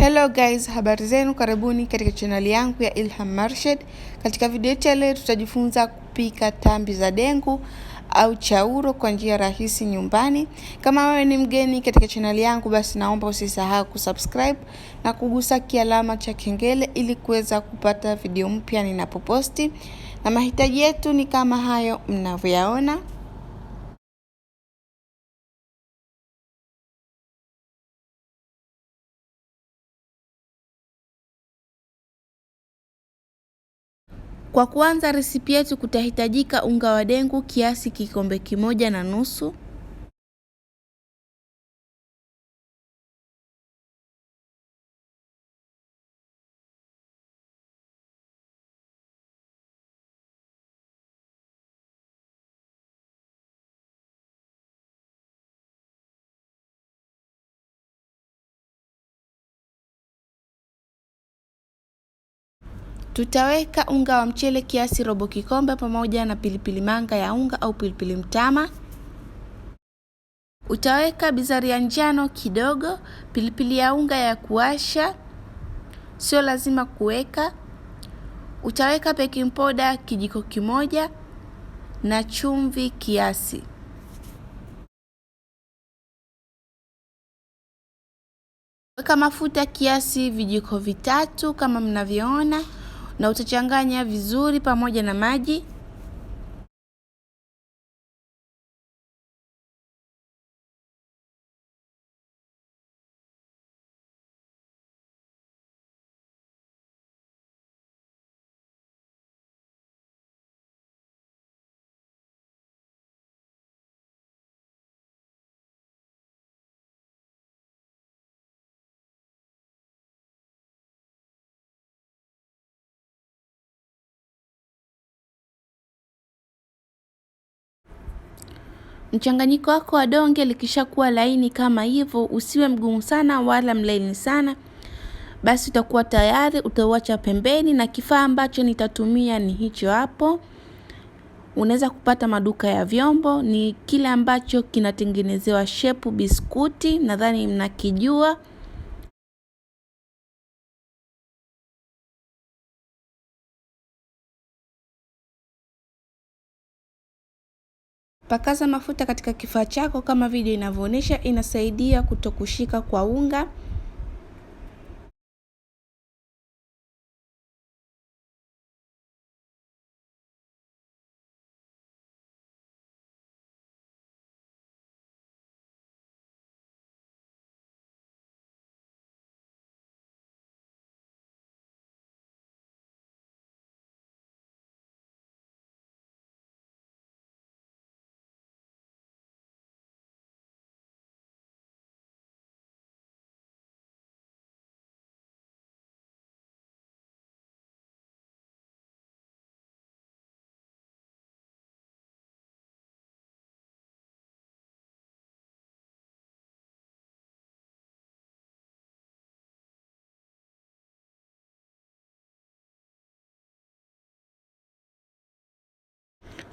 Hello guys, habari zenu, karibuni katika channel yangu ya Ilham Marshad. Katika video yetu leo tutajifunza kupika tambi za dengu au chauro kwa njia rahisi nyumbani. Kama wewe ni mgeni katika channel yangu, basi naomba usisahau kusubscribe na kugusa kialama cha kengele ili kuweza kupata video mpya ninapoposti. Na mahitaji yetu ni kama hayo mnavyoyaona. Kwa kuanza resipi yetu kutahitajika unga wa dengu kiasi kikombe 1.5. Tutaweka unga wa mchele kiasi robo kikombe pamoja na pilipili manga ya unga au pilipili mtama. Utaweka bizari ya njano kidogo, pilipili ya unga ya kuasha, sio lazima kuweka. Utaweka baking powder kijiko kimoja na chumvi kiasi. Weka mafuta kiasi vijiko vitatu kama mnavyoona, na utachanganya vizuri pamoja na maji. Mchanganyiko wako wa donge likishakuwa laini kama hivyo, usiwe mgumu sana wala mlaini sana, basi utakuwa tayari. Utauacha pembeni, na kifaa ambacho nitatumia ni hicho hapo. Unaweza kupata maduka ya vyombo, ni kile ambacho kinatengenezewa shepu biskuti, nadhani mnakijua. Pakaza mafuta katika kifaa chako kama video inavyoonyesha, inasaidia kutokushika kwa unga.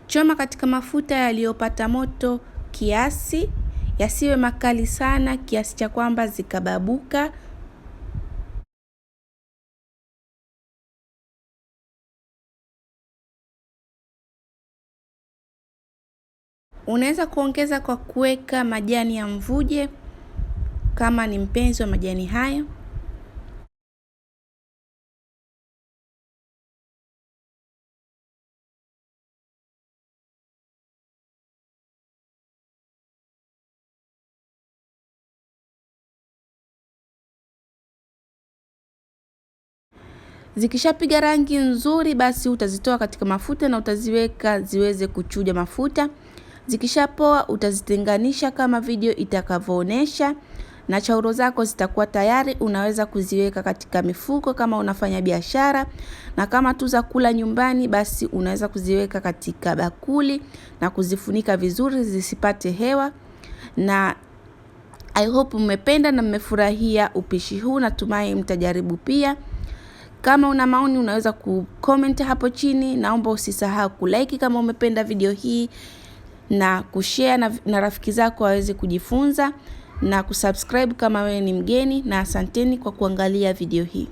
Choma katika mafuta yaliyopata moto kiasi, yasiwe makali sana kiasi cha kwamba zikababuka. Unaweza kuongeza kwa kuweka majani ya mvuje kama ni mpenzi wa majani hayo. Zikishapiga rangi nzuri, basi utazitoa katika mafuta na utaziweka ziweze kuchuja mafuta. Zikishapoa utazitenganisha kama video itakavyoonyesha, na chauro zako zitakuwa tayari. Unaweza kuziweka katika mifuko kama unafanya biashara, na kama tu za kula nyumbani, basi unaweza kuziweka katika bakuli na kuzifunika vizuri zisipate hewa. Na I hope mmependa na mmefurahia upishi huu, natumai mtajaribu pia. Kama una maoni unaweza kucomment hapo chini. Naomba usisahau kulike kama umependa video hii, na kushare na rafiki zako waweze kujifunza. na kusubscribe kama wewe ni mgeni, na asanteni kwa kuangalia video hii.